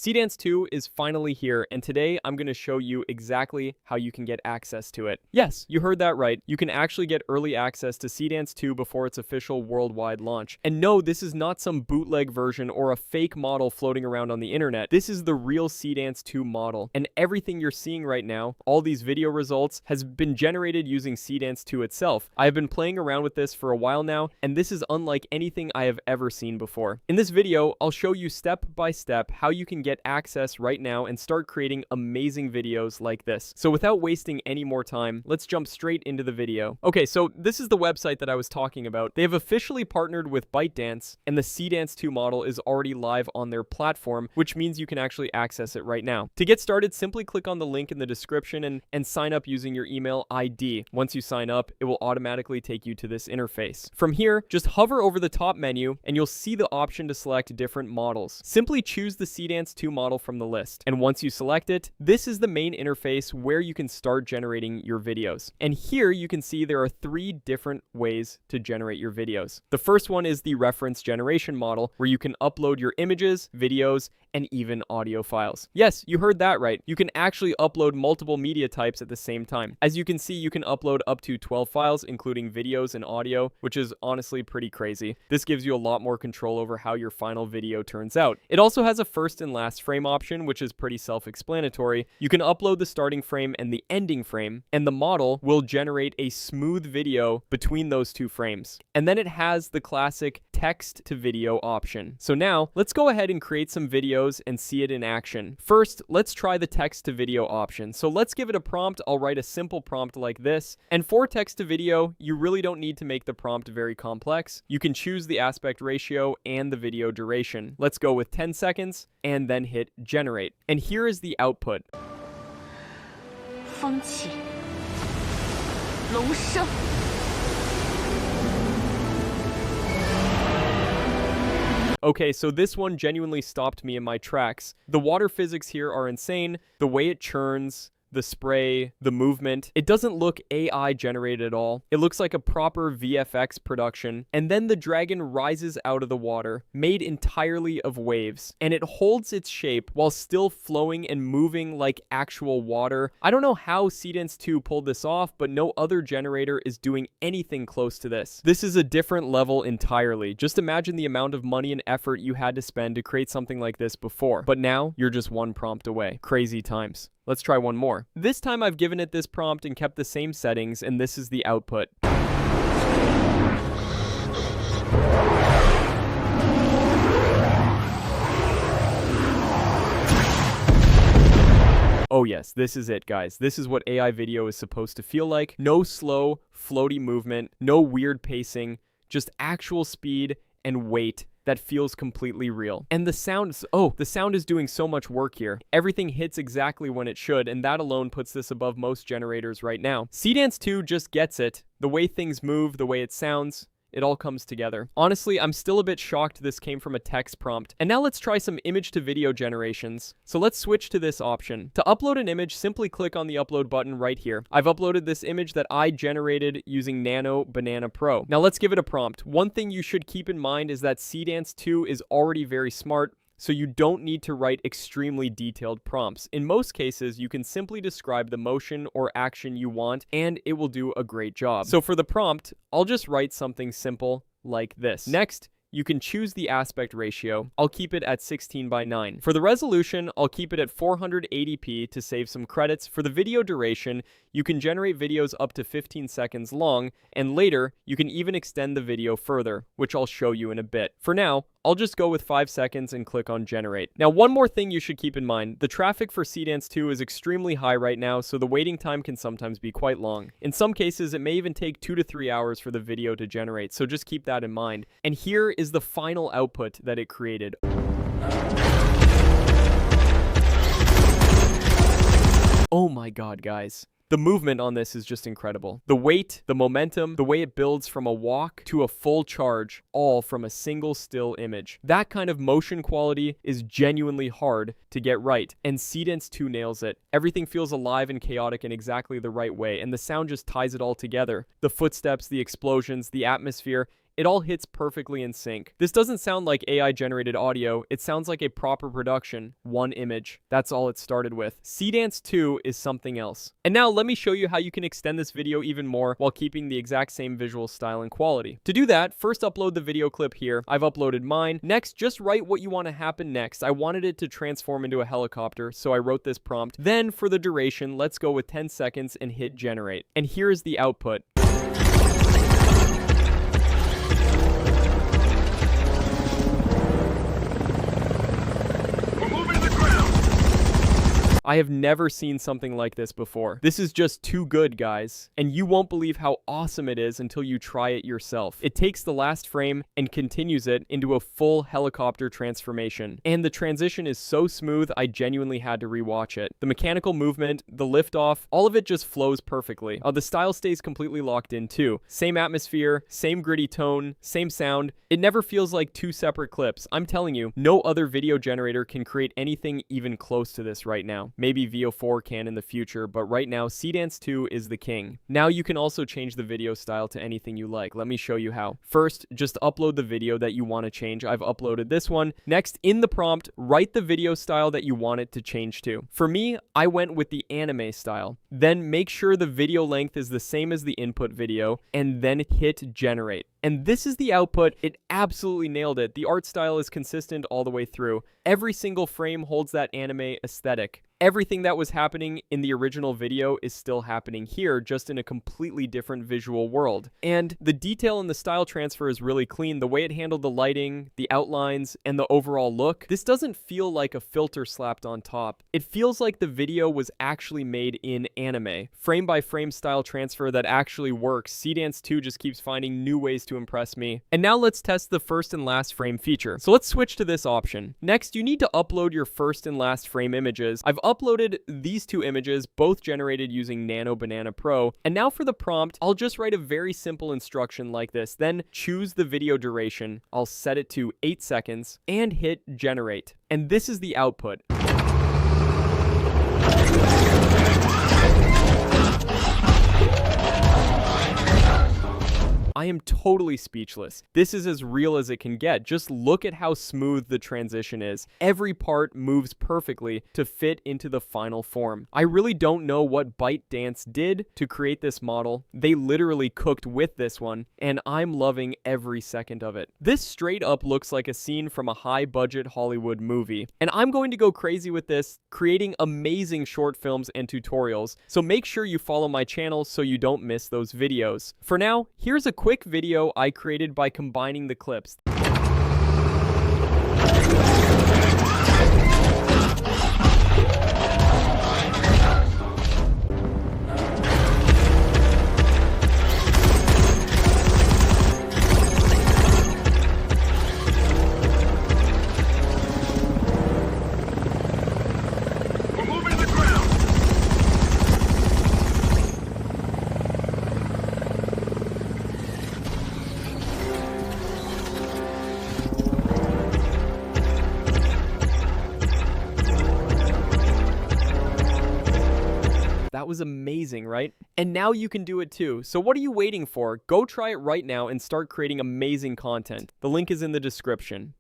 Seedance 2 is finally here, and today I'm going to show you exactly how you can get access to it. Yes, you heard that right. You can actually get early access to Seedance 2 before its official worldwide launch. And no, this is not some bootleg version or a fake model floating around on the internet. This is the real Seedance 2 model, and everything you're seeing right now, all these video results, has been generated using Seedance 2 itself. I have been playing around with this for a while now, and this is unlike anything I have ever seen before. In this video, I'll show you step by step how you can get access right now and start creating amazing videos like this. So without wasting any more time, let's jump straight into the video. Okay, so this is the website that I was talking about. They have officially partnered with ByteDance, and the Seedance 2 model is already live on their platform, which means you can actually access it right now. To get started, simply click on the link in the description and sign up using your email ID. Once you sign up, it will automatically take you to this interface. From here, just hover over the top menu and you'll see the option to select different models. Simply choose the Seedance 2 model from the list. And once you select it, this is the main interface where you can start generating your videos. And here you can see there are 3 different ways to generate your videos. The first one is the reference generation model, where you can upload your images, videos, and even audio files. Yes, you heard that right. You can actually upload multiple media types at the same time. As you can see, you can upload up to 12 files, including videos and audio, which is honestly pretty crazy. This gives you a lot more control over how your final video turns out. It also has a first and last frame option, which is pretty self-explanatory. You can upload the starting frame and the ending frame, and the model will generate a smooth video between those 2 frames. And then it has the classic text to video option. So now let's go ahead and create some videos and see it in action. First, let's try the text to video option. So let's give it a prompt. I'll write a simple prompt like this. And for text to video, you really don't need to make the prompt very complex. You can choose the aspect ratio and the video duration. Let's go with 10 seconds and then hit generate. And here is the output. 风起龙生 Okay, so this one genuinely stopped me in my tracks. The water physics here are insane. The way it churns, the spray, the movement. It doesn't look AI generated at all. It looks like a proper VFX production. And then the dragon rises out of the water, made entirely of waves. And it holds its shape while still flowing and moving like actual water. I don't know how Seedance 2 pulled this off, but no other generator is doing anything close to this. This is a different level entirely. Just imagine the amount of money and effort you had to spend to create something like this before. But now, you're just one prompt away. Crazy times. Let's try one more. This time I've given it this prompt and kept the same settings, and this is the output. Oh yes, this is it, guys. This is what AI video is supposed to feel like. No slow, floaty movement, no weird pacing, just actual speed and weight that feels completely real. And the sound, the sound is doing so much work here. Everything hits exactly when it should, and that alone puts this above most generators right now. Seedance 2 just gets it. The way things move, the way it sounds, it all comes together. Honestly, I'm still a bit shocked this came from a text prompt. And now let's try some image to video generations. So let's switch to this option. To upload an image, simply click on the upload button right here. I've uploaded this image that I generated using Nano Banana Pro. Now let's give it a prompt. One thing you should keep in mind is that Seedance 2 is already very smart, so you don't need to write extremely detailed prompts. In most cases, you can simply describe the motion or action you want, and it will do a great job. So for the prompt, I'll just write something simple like this. Next, you can choose the aspect ratio. I'll keep it at 16:9. For the resolution, I'll keep it at 480p to save some credits. For the video duration, you can generate videos up to 15 seconds long, and later, you can even extend the video further, which I'll show you in a bit. For now, I'll just go with 5 seconds and click on generate. Now, one more thing you should keep in mind. The traffic for Seedance 2 is extremely high right now, so the waiting time can sometimes be quite long. In some cases, it may even take 2 to 3 hours for the video to generate, so just keep that in mind. And here is the final output that it created. Oh my god, guys. The movement on this is just incredible. The weight, the momentum, the way it builds from a walk to a full charge, all from a single still image. That kind of motion quality is genuinely hard to get right, and Seedance 2 nails it. Everything feels alive and chaotic in exactly the right way, and the sound just ties it all together. The footsteps, the explosions, the atmosphere, it all hits perfectly in sync. This doesn't sound like AI generated audio, it sounds like a proper production, one image. That's all it started with. Seedance 2 is something else. And now let me show you how you can extend this video even more while keeping the exact same visual style and quality. To do that, first upload the video clip here. I've uploaded mine. Next, just write what you want to happen next. I wanted it to transform into a helicopter, so I wrote this prompt. Then for the duration, let's go with 10 seconds and hit generate. And here is the output. I have never seen something like this before. This is just too good, guys. And you won't believe how awesome it is until you try it yourself. It takes the last frame and continues it into a full helicopter transformation. And the transition is so smooth, I genuinely had to rewatch it. The mechanical movement, the liftoff, all of it just flows perfectly. The style stays completely locked in too. Same atmosphere, same gritty tone, same sound. It never feels like two separate clips. I'm telling you, no other video generator can create anything even close to this right now. Maybe VO4 can in the future, but right now Seedance 2 is the king. Now you can also change the video style to anything you like. Let me show you how. First, just upload the video that you want to change. I've uploaded this one. Next, in the prompt, write the video style that you want it to change to. For me, I went with the anime style. Then make sure the video length is the same as the input video, and then hit generate. And this is the output. It absolutely nailed it. The art style is consistent all the way through. Every single frame holds that anime aesthetic. Everything that was happening in the original video is still happening here, just in a completely different visual world. And the detail and the style transfer is really clean. The way it handled the lighting, the outlines, and the overall look, this doesn't feel like a filter slapped on top. It feels like the video was actually made in anime. Frame by frame style transfer that actually works. Seedance 2 just keeps finding new ways to impress me. And now let's test the first and last frame feature. So let's switch to this option. Next, you need to upload your first and last frame images. I've uploaded these two images, both generated using Nano Banana Pro. And now for the prompt, I'll just write a very simple instruction like this. Then choose the video duration. I'll set it to 8 seconds and hit generate. And this is the output. I am totally speechless. This is as real as it can get. Just look at how smooth the transition is. Every part moves perfectly to fit into the final form. I really don't know what ByteDance did to create this model. They literally cooked with this one, and I'm loving every second of it. This straight up looks like a scene from a high-budget Hollywood movie, and I'm going to go crazy with this, creating amazing short films and tutorials, so make sure you follow my channel so you don't miss those videos. For now, here's a quick video I created by combining the clips. That was amazing, right? And now you can do it too. So what are you waiting for? Go try it right now and start creating amazing content. The link is in the description.